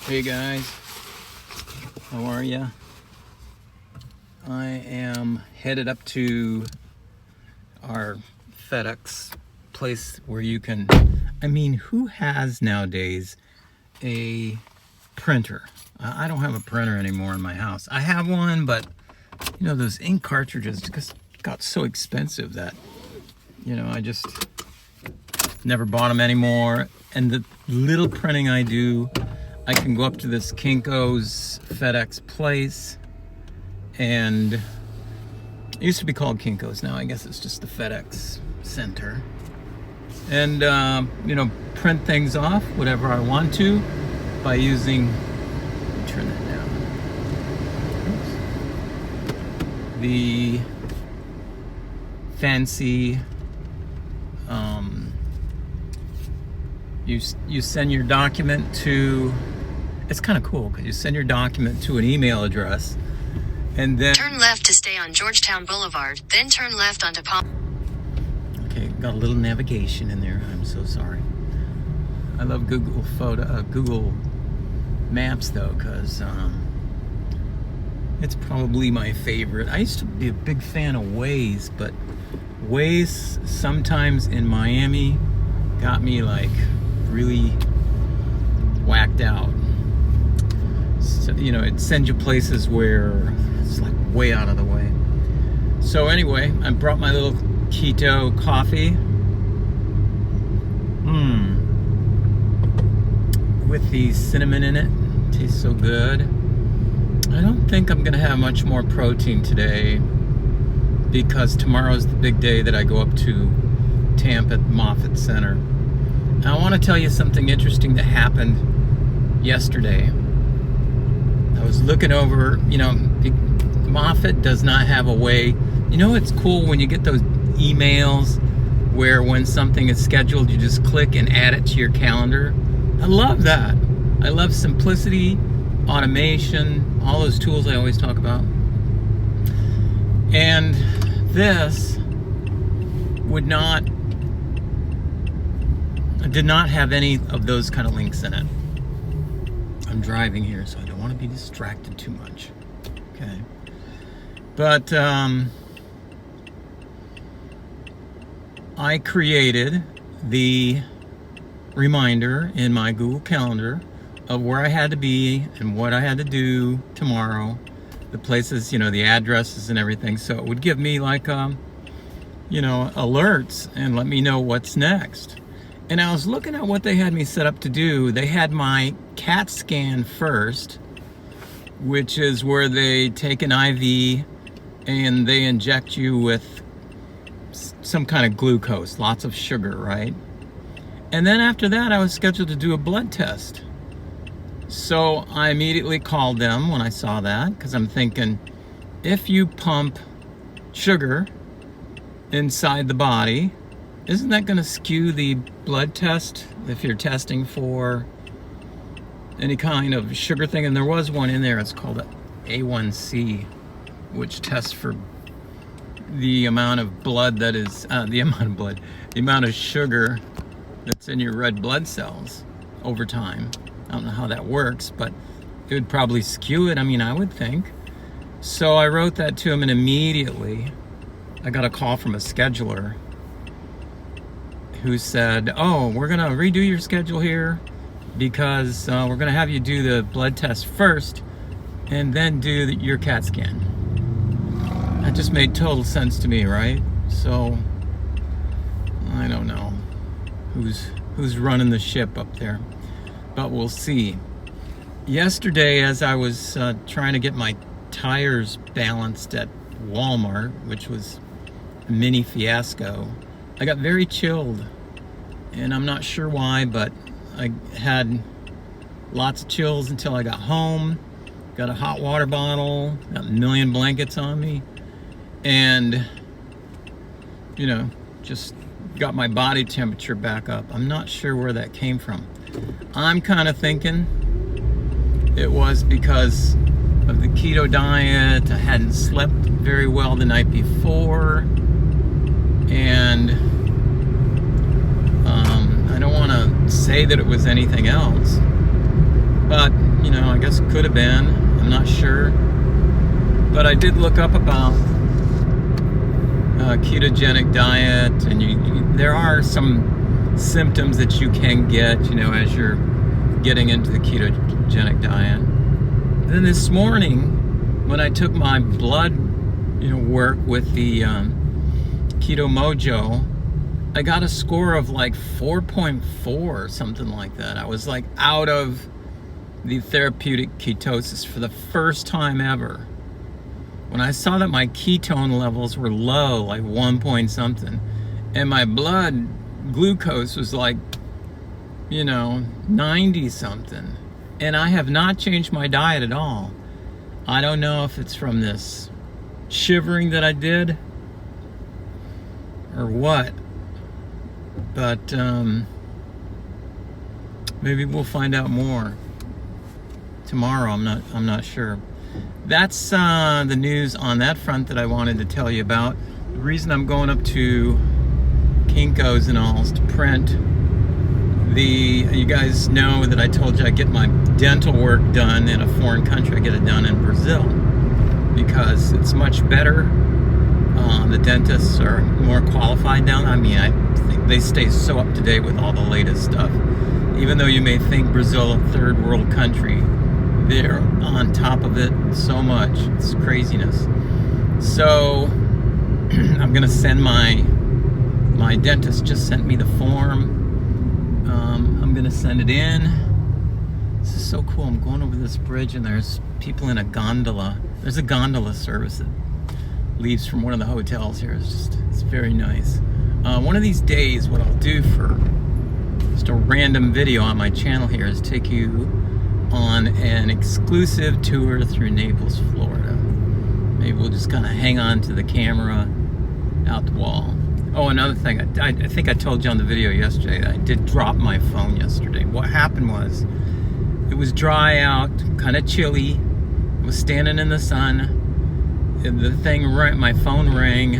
Hey guys, how are ya? I am headed up to our FedEx place where you can, who has nowadays a printer? I don't have a printer anymore in my house. I have one, but those ink cartridges just got so expensive that, I just never bought them anymore. And the little printing I do, I can go up to this Kinko's FedEx place, and it used to be called Kinko's. Now I guess it's just the FedEx Center. And, print things off, whatever I want to, by using, let me turn that down. Oops. The fancy, you send your document to, it's kind of cool because you send your document to an email address, and then turn left to stay on Georgetown Boulevard, then turn left onto Palm. Okay, got a little navigation in there. I'm so sorry. I love Google Maps though, because it's probably my favorite. I used to be a big fan of Waze, but Waze sometimes in Miami got me like really whacked out. So, it sends you places where it's like way out of the way. So anyway, I brought my little keto coffee. With the cinnamon in it. Tastes so good. I don't think I'm gonna have much more protein today because tomorrow's the big day that I go up to Tampa at Moffitt Center. I want to tell you something interesting that happened yesterday. I was looking over, Moffitt does not have a way. It's cool when you get those emails where when something is scheduled, you just click and add it to your calendar. I love that. I love simplicity, automation, all those tools I always talk about. And this did not have any of those kind of links in it. I'm driving here, so I don't want to be distracted too much. Okay. But I created the reminder in my Google Calendar of where I had to be and what I had to do tomorrow, the places, the addresses and everything. So it would give me like, alerts and let me know what's next. And I was looking at what they had me set up to do. They had my CAT scan first, which is where they take an IV and they inject you with some kind of glucose, lots of sugar, right? And then after that, I was scheduled to do a blood test. So I immediately called them when I saw that, because I'm thinking, if you pump sugar inside the body, isn't that going to skew the blood test if you're testing for any kind of sugar thing? And there was one in there, it's called A1C, which tests for the amount of blood that is, the amount of sugar that's in your red blood cells over time. I don't know how that works, but it would probably skew it, I would think. So I wrote that to him, and immediately I got a call from a scheduler who said, oh, we're gonna redo your schedule here because we're gonna have you do the blood test first and then do your CAT scan. That just made total sense to me, right? So I don't know who's running the ship up there, but we'll see. Yesterday, as I was trying to get my tires balanced at Walmart, which was a mini fiasco, I got very chilled, and I'm not sure why, but I had lots of chills until I got home. Got a hot water bottle, got a million blankets on me, and just got my body temperature back up. I'm not sure where that came from. I'm kind of thinking it was because of the keto diet. I hadn't slept very well the night before, and I don't want to say that it was anything else, But, you know, I guess it could have been. I'm not sure. But I did look up about ketogenic diet, and there are some symptoms that you can get, you know, as you're getting into the ketogenic diet. Then this morning, when I took my blood, you know, work with the Keto Mojo, I got a score of like 4.4 or something like that. I was like out of the therapeutic ketosis for the first time ever. When I saw that my ketone levels were low, like 1 point something, and my blood glucose was like, you know, 90 something, and I have not changed my diet at all. I don't know if it's from this shivering that I did or what, but maybe we'll find out more tomorrow. I'm not sure. That's the news on that front that I wanted to tell you about. The reason I'm going up to Kinko's and all is to print you guys know that I told you I get my dental work done in a foreign country. I get it done in Brazil because it's much better. The dentists are more qualified down. I mean, I think they stay so up to date with all the latest stuff. Even though you may think Brazil a third world country, they're on top of it so much. It's craziness. So I'm gonna send my dentist just sent me the form. I'm gonna send it in. This is so cool. I'm going over this bridge and there's people in a gondola. There's a gondola service that leaves from one of the hotels here. It's very nice. One of these days, what I'll do for just a random video on my channel here is take you on an exclusive tour through Naples, Florida. Maybe we'll just kind of hang on to the camera out the wall. Oh, another thing, I think I told you on the video yesterday, I did drop my phone yesterday. What happened was, it was dry out, kind of chilly, I was standing in the sun, the thing, my phone rang,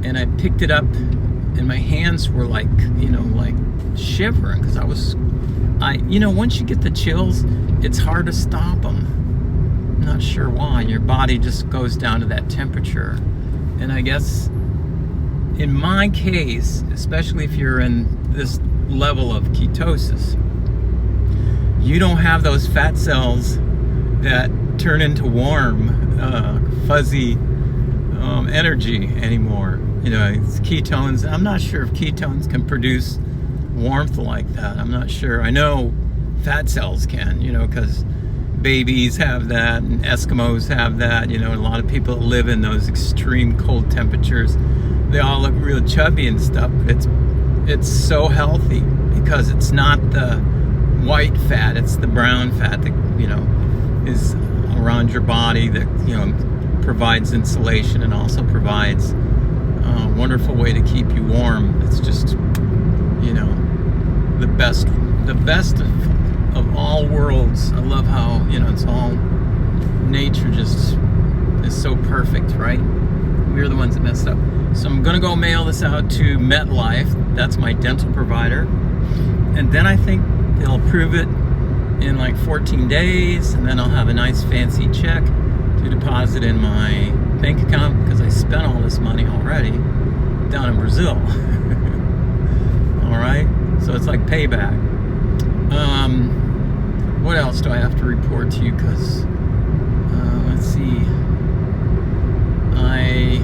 and I picked it up, and my hands were like, you know, like shivering, because you know, once you get the chills, it's hard to stop them. I'm not sure why. Your body just goes down to that temperature. And I guess in my case, especially if you're in this level of ketosis, you don't have those fat cells that turn into warm, fuzzy energy anymore. You know, it's ketones. I'm not sure if ketones can produce warmth like that. I'm not sure. I know fat cells can, you know, because babies have that and Eskimos have that, you know, and a lot of people that live in those extreme cold temperatures, they all look real chubby and stuff. It's so healthy because it's not the white fat, it's the brown fat that, you know, is around your body that, you know, provides insulation and also provides a wonderful way to keep you warm. It's just, you know, the best of all worlds. I love how, you know, it's all nature just is so perfect, right? We're the ones that messed up. So I'm gonna go mail this out to MetLife. That's my dental provider. And then I think they'll approve it in like 14 days, and then I'll have a nice fancy check to deposit in my bank account because I spent all this money already down in Brazil. All right, so it's like payback. What else do I have to report to you? Because let's see, I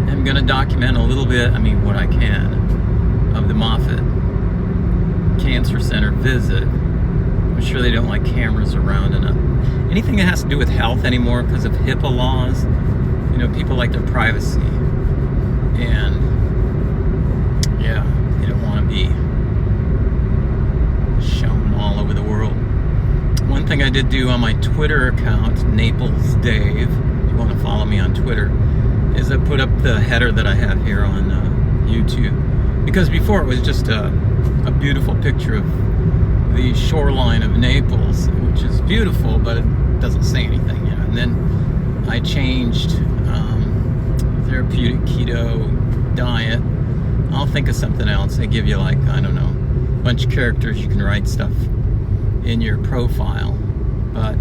am going to document a little bit, I mean what I can, of the Moffitt Cancer Center visit. I'm sure they don't like cameras around enough. Anything that has to do with health anymore because of HIPAA laws, you know, people like their privacy. And yeah, they don't want to be shown all over the world. One thing I did do on my Twitter account, Naples Dave, if you want to follow me on Twitter, is I put up the header that I have here on YouTube. Because before it was just a beautiful picture of the shoreline of Naples, which is beautiful, but it doesn't say anything, you know. And then I changed therapeutic keto diet. I'll think of something else. They give you like, I don't know, a bunch of characters you can write stuff in your profile. But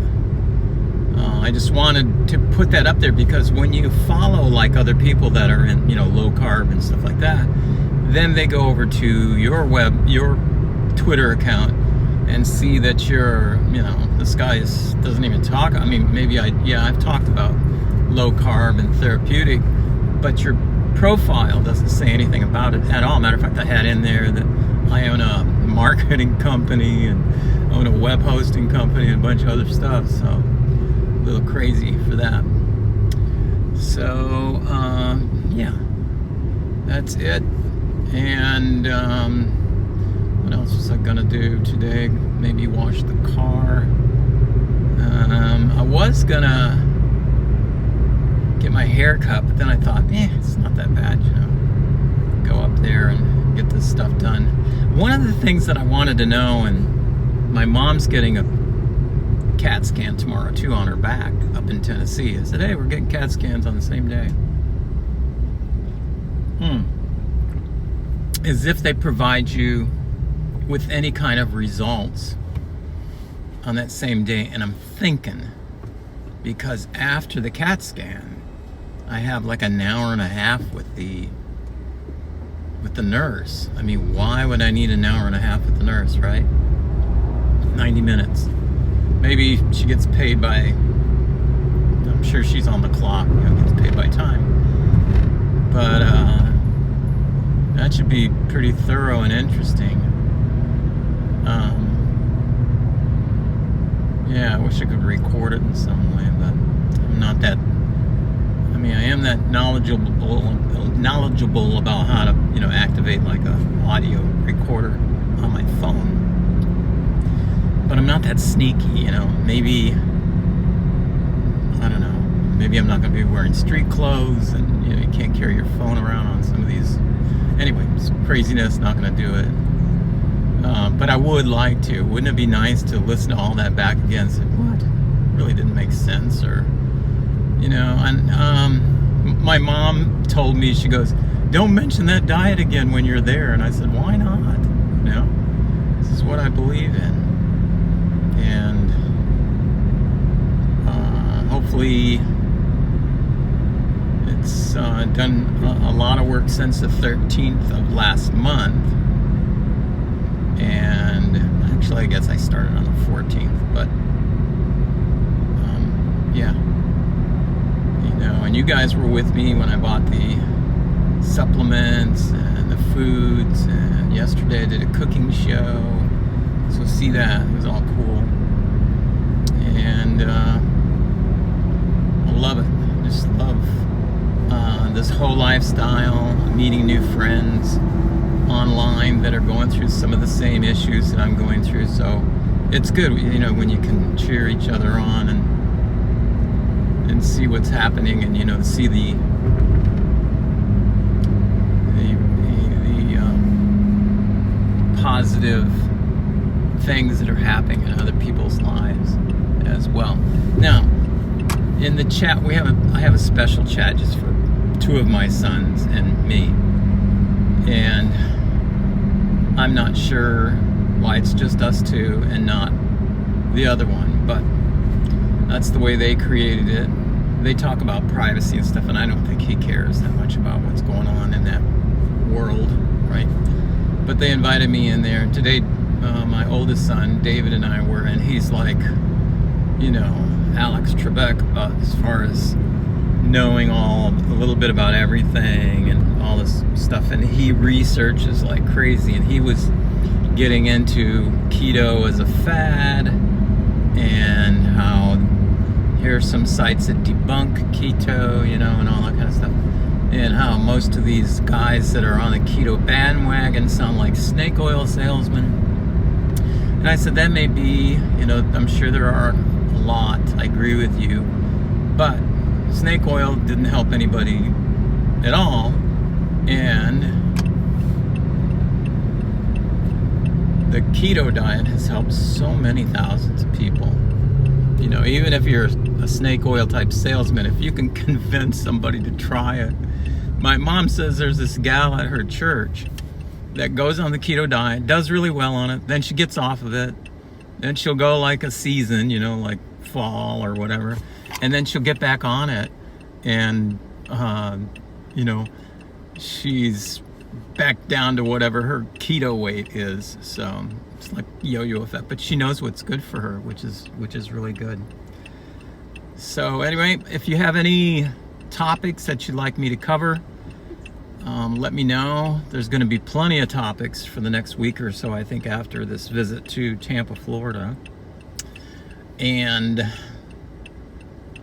I just wanted to put that up there, because when you follow like other people that are in, low carb and stuff like that, then they go over to your Twitter account and see that you're, this guy doesn't even talk. I mean, maybe I've talked about low carb and therapeutic, but your profile doesn't say anything about it at all. Matter of fact, I had in there that I own a marketing company and own a web hosting company and a bunch of other stuff. So a little crazy for that. So yeah, that's it. And what else was I gonna do today? Maybe wash the car. I was gonna get my hair cut, but then I thought, it's not that bad, go up there and get this stuff done. One of the things that I wanted to know, and my mom's getting a CAT scan tomorrow too on her back up in Tennessee. I said, hey, we're getting CAT scans on the same day. As if they provide you with any kind of results on that same day. And I'm thinking, because after the CAT scan, I have like an hour and a half with the nurse. I mean, why would I need an hour and a half with the nurse, right? 90 minutes. Maybe she gets paid by, I'm sure she's on the clock, gets paid by time. But that should be pretty thorough and interesting. Yeah, I wish I could record it in some way, but I'm not that. I mean, I am that knowledgeable about how to, activate like a audio recorder on my phone. But I'm not that sneaky, Maybe, I don't know. Maybe I'm not going to be wearing street clothes, and you can't carry your phone around on some of these. Anyway, it's craziness. Not going to do it. But I would like to. Wouldn't it be nice to listen to all that back again? And say, what? Really didn't make sense, or And my mom told me, she goes, "Don't mention that diet again when you're there." And I said, "Why not? This is what I believe in." And hopefully it's done a lot of work since the 13th of last month. And actually, I guess I started on the 14th, but yeah. And you guys were with me when I bought the supplements and the foods, and yesterday I did a cooking show. So see that, it was all cool. And I love it. Just love this whole lifestyle, meeting new friends online that are going through some of the same issues that I'm going through. So it's good, when you can cheer each other on and see what's happening, and see the positive things that are happening in other people's lives as well. Now, in the chat, I have a special chat just for two of my sons and me, and I'm not sure why it's just us two and not the other one, but that's the way they created it. They talk about privacy and stuff, and I don't think he cares that much about what's going on in that world, right? But they invited me in there. Today, my oldest son, David, and I were, and he's like, Alex Trebek as far as knowing a little bit about everything and all this stuff. And he researches like crazy, and he was getting into keto as a fad, and how here are some sites that debunk keto, and all that kind of stuff. And how most of these guys that are on the keto bandwagon sound like snake oil salesmen. And I said, that may be, I'm sure there are a lot, I agree with you, but snake oil didn't help anybody at all. And the keto diet has helped so many thousands of people. Even if you're a snake oil type salesman, if you can convince somebody to try it. My mom says there's this gal at her church that goes on the keto diet, does really well on it, then she gets off of it, Then she'll go like a season, you know, like fall or whatever, and then she'll get back on it, and you know, she's back down to whatever her keto weight is. So it's like yo-yo effect, but she knows what's good for her, which is really good. So anyway, if you have any topics that you'd like me to cover, let me know. There's going to be plenty of topics for the next week or so, I think, after this visit to Tampa, Florida. And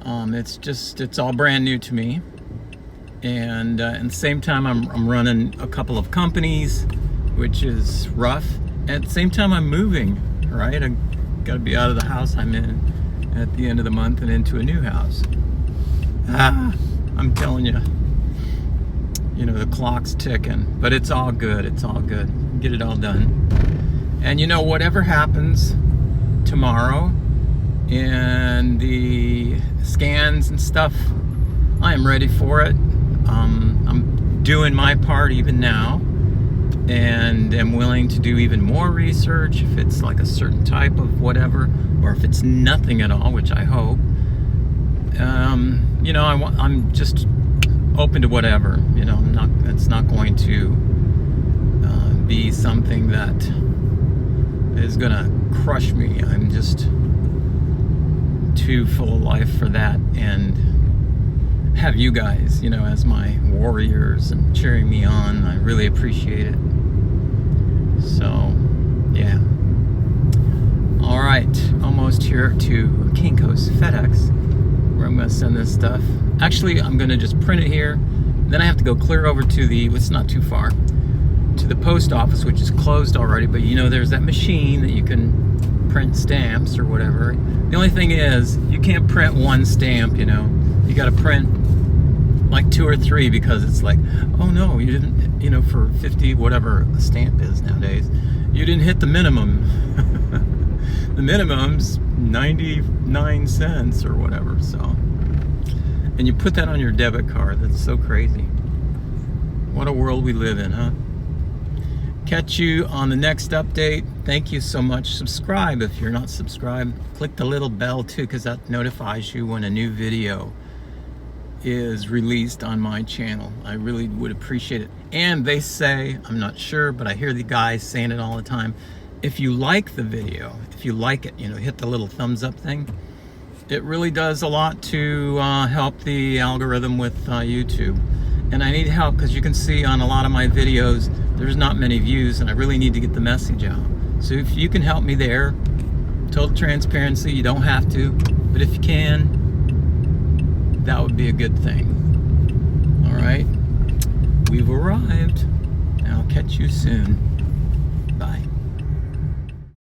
it's all brand new to me. And at the same time, I'm running a couple of companies, which is rough. At the same time, I'm moving, right? I got to be out of the house I'm in at the end of the month and into a new house. I'm telling you, you know, the clock's ticking, but it's all good. It's all good. Get it all done. And you know, whatever happens tomorrow and the scans and stuff, I am ready for it. I'm doing my part even now, and am willing to do even more research if it's like a certain type of whatever, or if it's nothing at all, which I hope. You know, I'm just open to whatever. You know, it's not going to be something that is gonna crush me. I'm just too full of life for that, and have you guys, you know, as my warriors and cheering me on. I really appreciate it. So, yeah. All right, almost here to Kinko's FedEx, where I'm going to send this stuff. Actually, I'm going to just print it here. Then I have to go clear over to it's not too far, to the post office, which is closed already. But you know, there's that machine that you can print stamps or whatever. The only thing is, you can't print one stamp, you know. You got to print like 2 or 3, because it's like, oh no, you didn't, you know, for 50, whatever a stamp is nowadays, you didn't hit the minimum. The minimum's 99 cents or whatever. So, and you put that on your debit card. That's so crazy. What a world we live in, huh? Catch you on the next update. Thank you so much. Subscribe if you're not subscribed. Click the little bell too, because that notifies you when a new video is released on my channel. I really would appreciate it. And they say, I'm not sure, but I hear the guys saying it all the time, if you like the video, if you like it, you know, hit the little thumbs up thing. It really does a lot to help the algorithm with YouTube. And I need help, because you can see on a lot of my videos there's not many views, and I really need to get the message out. So if you can help me there, total transparency, you don't have to, but if you can, that would be a good thing. All right, we've arrived. I'll catch you soon.